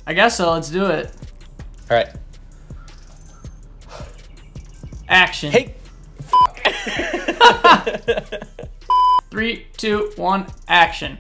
I guess so. Let's do it. All right. Action. Hey. 3, 2, 1, action.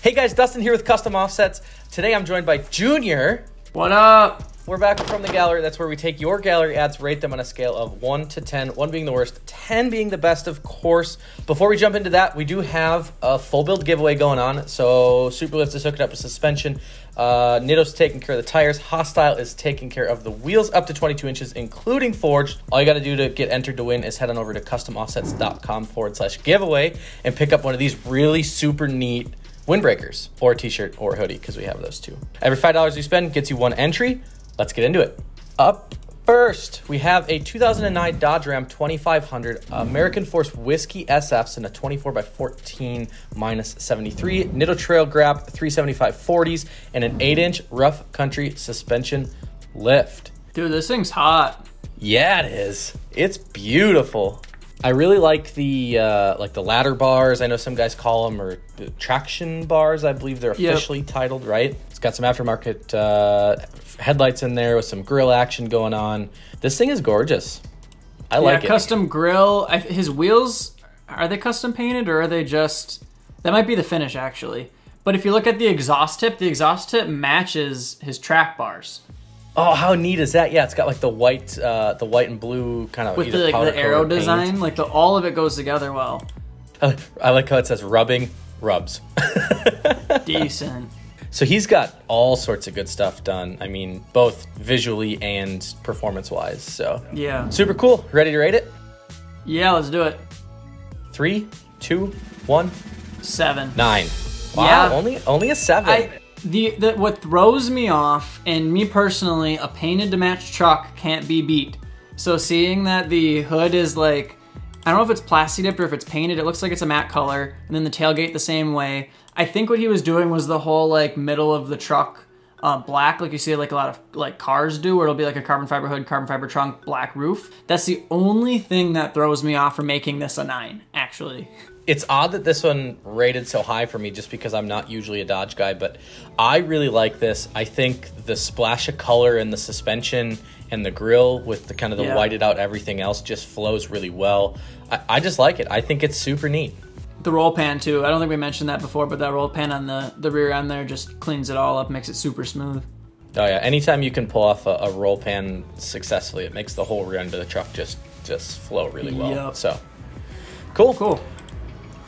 Hey guys, Dustin here with Custom Offsets. Today I'm joined by Junior. What up? We're back from the gallery. That's where we take your gallery ads, rate them on a scale of 1 to 10, 1 being the worst, 10 being the best, of course. Before we jump into that, we do have a full build giveaway going on. So Superlift is hooking up with suspension. Nitto's taking care of the tires. Hostile is taking care of the wheels up to 22 inches, including forged. All you got to do to get entered to win is head on over to customoffsets.com/giveaway and pick up one of these really super neat windbreakers or a t-shirt or a hoodie, because we have those too. Every $5 you spend gets you one entry. Let's get into it. Up first, we have a 2009 Dodge Ram 2500 American Force Whiskey SFs in a 24x14 -73 Nitto Trail Grab 375 40s and an 8-inch rough country suspension lift. Dude, this thing's hot. Yeah, it is. It's beautiful. I really like the ladder bars. I know some guys call them, or traction bars. I believe they're officially titled, right? It's got some aftermarket headlights in there with some grill action going on. This thing is gorgeous. I like it. Custom grill. His wheels, are they custom painted or are they just... That might be the finish, actually. But if you look at the exhaust tip matches his track bars. Oh, how neat is that? Yeah, it's got like the white and blue kind of with the arrow design. Like all of it goes together well. I like how it says rubbing rubs. Decent. So he's got all sorts of good stuff done. I mean, both visually and performance-wise. So yeah, super cool. Ready to rate it? Yeah, let's do it. 3, 2, 1. 7. 9. Wow, yeah. only a 7. What throws me off, and me personally, a painted to match truck can't be beat. So seeing that the hood is like, I don't know if it's plasti dipped or if it's painted, it looks like it's a matte color, and then the tailgate the same way. I think what he was doing was the whole like middle of the truck black, like you see like a lot of like cars do, where it'll be like a carbon fiber hood, carbon fiber trunk, black roof. That's the only thing that throws me off for making this a 9, actually. It's odd that this one rated so high for me just because I'm not usually a Dodge guy, but I really like this. I think the splash of color in the suspension and the grille with the kind of the whited out everything else just flows really well. I just like it. I think it's super neat. The roll pan too. I don't think we mentioned that before, but that roll pan on the rear end there just cleans it all up, makes it super smooth. Oh yeah, anytime you can pull off a roll pan successfully, it makes the whole rear end of the truck just flow really well. Yep. So cool. Cool.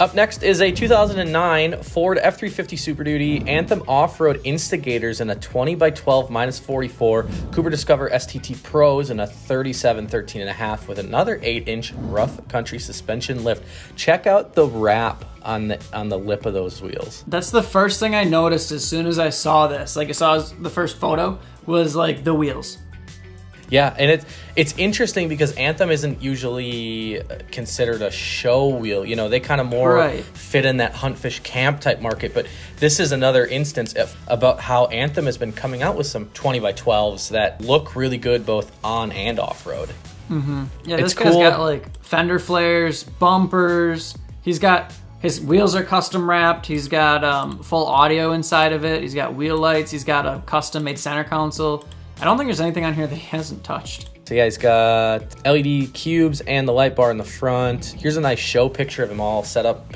Up next is a 2009 Ford F-350 Super Duty Anthem Off-Road Instigators in a 20x12 -44 Cooper Discover STT Pros in a 37 13.5 with another 8-inch rough country suspension lift. Check out the wrap on the lip of those wheels. That's the first thing I noticed as soon as I saw this. Like I saw the first photo was like the wheels. Yeah, and it's interesting because Anthem isn't usually considered a show wheel. You know, they kind of more fit in that hunt, fish, camp type market. But this is another instance about how Anthem has been coming out with some 20x12s that look really good both on and off-road. Mm-hmm. Yeah, this guy's got like fender flares, bumpers. He's got... His wheels are custom wrapped. He's got full audio inside of it. He's got wheel lights. He's got a custom-made center console. I don't think there's anything on here that he hasn't touched. So yeah, he's got LED cubes and the light bar in the front. Here's a nice show picture of him all set up,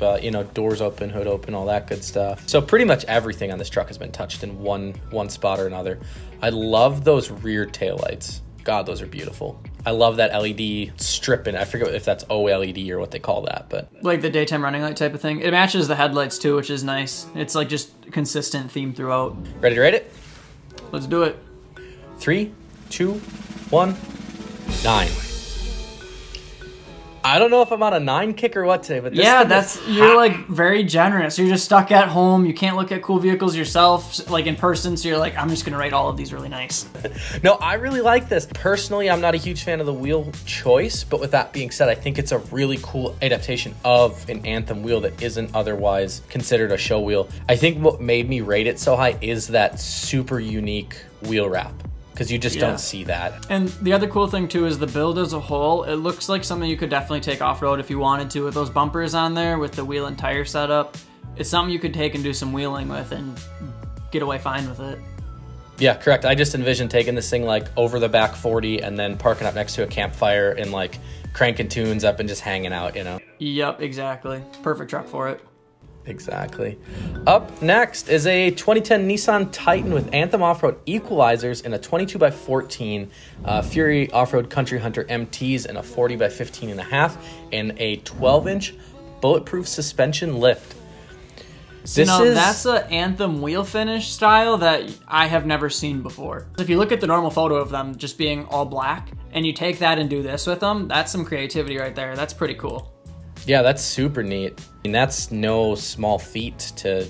doors open, hood open, all that good stuff. So pretty much everything on this truck has been touched in one spot or another. I love those rear taillights. God, those are beautiful. I love that LED strip in. I forget if that's OLED or what they call that, but like the daytime running light type of thing. It matches the headlights too, which is nice. It's like just consistent theme throughout. Ready to rate it? Let's do it. 3, 2, 1, 9. I don't know if I'm on a 9 kick or what today, but this you're like very generous. You're just stuck at home. You can't look at cool vehicles yourself, like in person. So you're like, I'm just gonna rate all of these really nice. No, I really like this. Personally, I'm not a huge fan of the wheel choice, but with that being said, I think it's a really cool adaptation of an Anthem wheel that isn't otherwise considered a show wheel. I think what made me rate it so high is that super unique wheel wrap, because you just don't see that. And the other cool thing too is the build as a whole. It looks like something you could definitely take off-road if you wanted to, with those bumpers on there, with the wheel and tire setup. It's something you could take and do some wheeling with and get away fine with it. Yeah, correct. I just envisioned taking this thing like over the back 40 and then parking up next to a campfire and like cranking tunes up and just hanging out, you know? Yep, exactly. Perfect truck for it. Exactly. Up next is a 2010 Nissan Titan with Anthem off-road equalizers and a 22x14 Fury off-road Country Hunter MTs and a 40x15.5 and a 12-inch bulletproof suspension lift. So that's an Anthem wheel finish style that I have never seen before. If you look at the normal photo of them just being all black and you take that and do this with them, that's some creativity right there. That's pretty cool. Yeah, that's super neat. I mean, that's no small feat to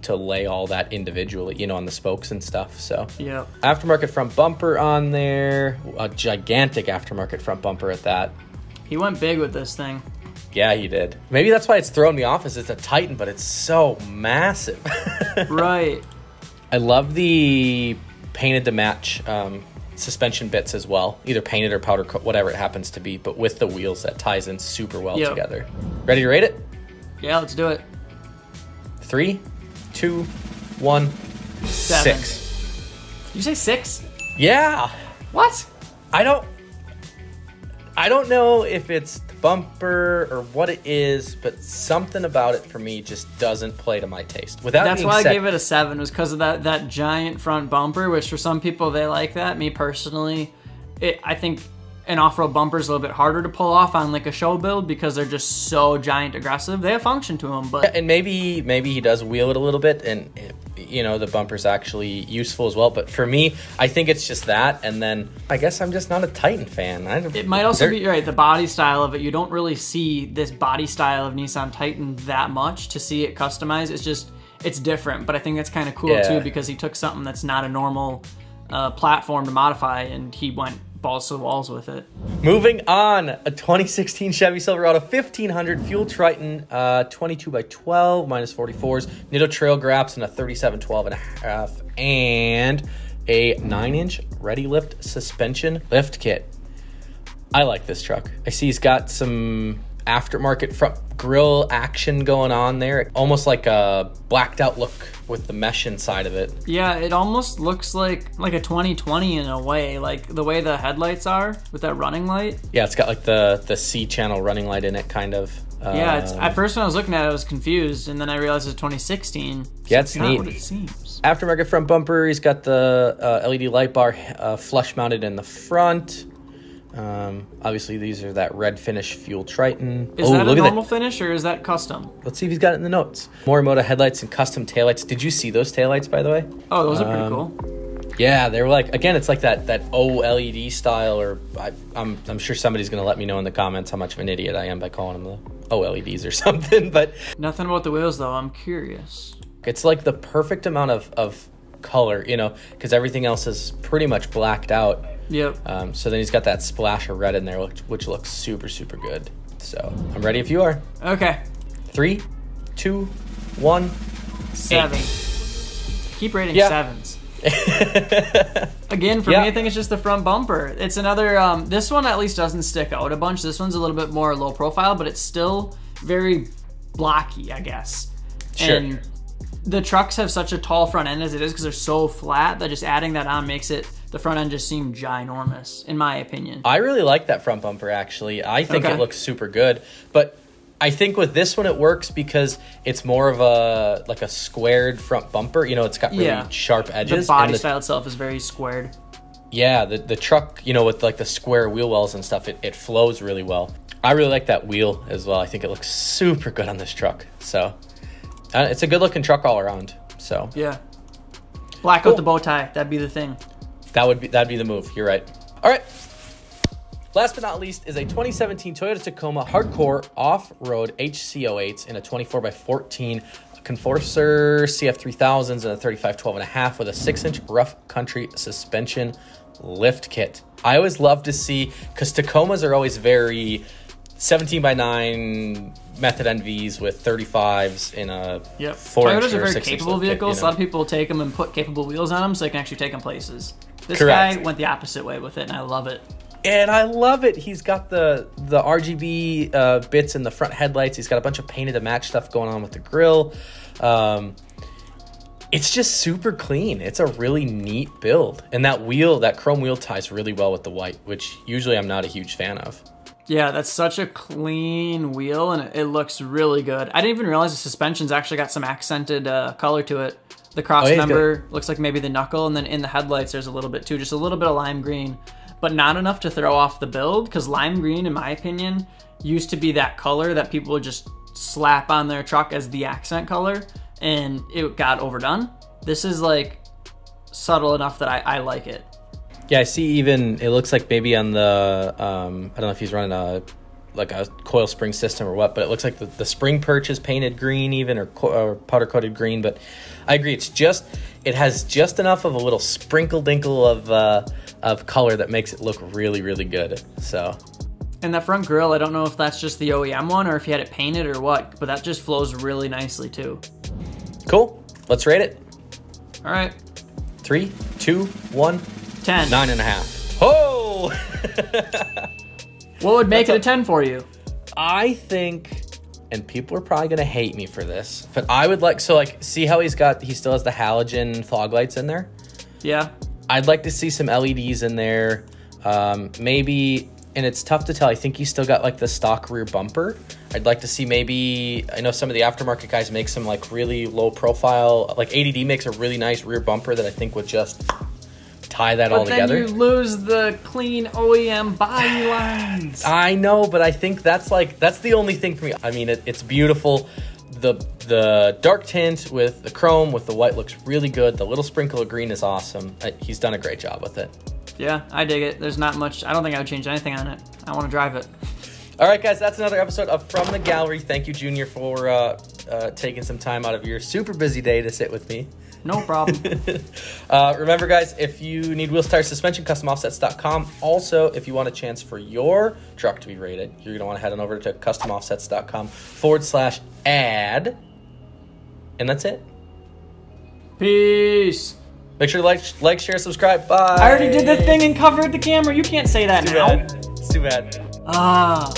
lay all that individually, you know, on the spokes and stuff. So yeah, aftermarket front bumper on there, a gigantic aftermarket front bumper at that. He went big with this thing. Yeah, he did. Maybe that's why it's thrown me off, is it's a Titan, but it's so massive. Right. I love the painted to match suspension bits as well, either painted or powder coat, whatever it happens to be, but with the wheels, that ties in super well together. Ready to rate it? Yeah, let's do it. 3, 2, 1, 7. 6. You say 6? Yeah. What? I don't know if it's the bumper or what it is, but something about it for me just doesn't play to my taste. That's why I gave it a 7, was because of that giant front bumper, which for some people they like that. Me personally, I think an off-road bumper is a little bit harder to pull off on like a show build because they're just so giant aggressive. They have function to them, but and maybe he does wheel it a little bit, and you know, the bumper's actually useful as well. But for me, I think it's just that, and then I guess I'm just not a Titan fan. It might also be right, the body style of it. You don't really see this body style of Nissan Titan that much to see it customized. It's different, but I think that's kind of cool too, because he took something that's not a normal platform to modify, and he went balls to the walls with it. Moving on, a 2016 Chevy Silverado 1500 Fuel Triton, 22x12 minus 44s, Nitto Trail Graps, and a 3712.5, and a 9-inch Ready Lift suspension lift kit. I like this truck. I see he's got some aftermarket front grille action going on there, almost like a blacked out look with the mesh inside of it. Yeah, it almost looks like a 2020 in a way, like the way the headlights are with that running light. Yeah, it's got like the C channel running light in it, kind of. Yeah, at first when I was looking at it, I was confused, and then I realized it's 2016. Yeah, it's not neat. What it seems. Aftermarket front bumper. He's got the LED light bar flush mounted in the front. Obviously these are that red finish Fuel Triton. Is that a normal finish or is that custom? Let's see if he's got it in the notes. Morimoto headlights and custom taillights. Did you see those taillights, by the way? Oh, those are pretty cool. Yeah, they were like, again, it's like that OLED style, or I'm sure somebody's gonna let me know in the comments how much of an idiot I am by calling them the OLEDs or something, but nothing about the wheels though. I'm curious. It's like the perfect amount of color, you know, because everything else is pretty much blacked out. Yep. So then he's got that splash of red in there, which looks super, super good. So I'm ready if you are. Okay. 3, 2, 1. 7. 8. Keep rating 7s. Again, for me, I think it's just the front bumper. It's another, this one at least doesn't stick out a bunch. This one's a little bit more low profile, but it's still very blocky, I guess. Sure. And the trucks have such a tall front end as it is because they're so flat that just adding that on makes the front end just seem ginormous, in my opinion. I really like that front bumper, actually. I think it looks super good. But I think with this one it works because it's more of a squared front bumper. You know, it's got really sharp edges. The body style itself is very squared. Yeah, the truck, you know, with like the square wheel wells and stuff, it flows really well. I really like that wheel as well. I think it looks super good on this truck. So it's a good looking truck all around. So yeah, black out the bow tie. That'd be the thing. That'd be the move. You're right. All right. Last but not least is a 2017 Toyota Tacoma Hardcore Off-Road HC08s in a 24x14 Conforcer CF3000s and a 3512.5 with a 6-inch rough country suspension lift kit. I always love to see, because Tacomas are always very 17x9 method NVs with 35s in a 4-inch Toyotas or are very 6-inch capable lift vehicles. kit, you know? A lot of people take them and put capable wheels on them so they can actually take them places. This Correct. guy went the opposite way with it, and I love it. And I love it. He's got the RGB bits in the front headlights. He's got a bunch of painted to match stuff going on with the grill. It's just super clean. It's a really neat build. And that wheel, that chrome wheel ties really well with the white, which usually I'm not a huge fan of. Yeah, that's such a clean wheel, and it looks really good. I didn't even realize the suspension's actually got some accented color to it. The cross member looks like maybe the knuckle, and then in the headlights there's a little bit too, just a little bit of lime green, but not enough to throw off the build, because lime green, in my opinion, used to be that color that people would just slap on their truck as the accent color, and it got overdone. This is like subtle enough that I like it. Yeah, I see even, it looks like maybe on the, I don't know if he's running a coil spring system or what, but it looks like the spring perch is painted green even, or powder coated green. But I agree, it has just enough of a little sprinkle dinkle of color that makes it look really, really good. So. And that front grille, I don't know if that's just the OEM one or if he had it painted or what, but that just flows really nicely too. Cool, let's rate it. All right. 3, 2, 1. 10. 9.5. Oh! What would make it a 10 for you? I think, and people are probably going to hate me for this, but I would like, so like, see how he still has the halogen fog lights in there? Yeah. I'd like to see some LEDs in there. Maybe, and it's tough to tell, I think he's still got like the stock rear bumper. I'd like to see maybe, I know some of the aftermarket guys make some like really low profile, like ADD makes a really nice rear bumper that I think would just tie that all together. But then you lose the clean OEM body lines. I know, but I think that's the only thing for me. I mean, it's beautiful. The dark tint with the chrome with the white looks really good. The little sprinkle of green is awesome. He's done a great job with it. Yeah, I dig it. There's not much. I don't think I would change anything on it. I want to drive it. All right, guys, that's another episode of From the Gallery. Thank you, Junior, for taking some time out of your super busy day to sit with me. No problem. Remember, guys, if you need wheel tires, suspension, customoffsets.com. Also, if you want a chance for your truck to be rated, you're going to want to head on over to customoffsets.com/ad. And that's it. Peace. Make sure to like, share, subscribe. Bye. I already did the thing and covered the camera. You can't say that now. It's too bad. Ah.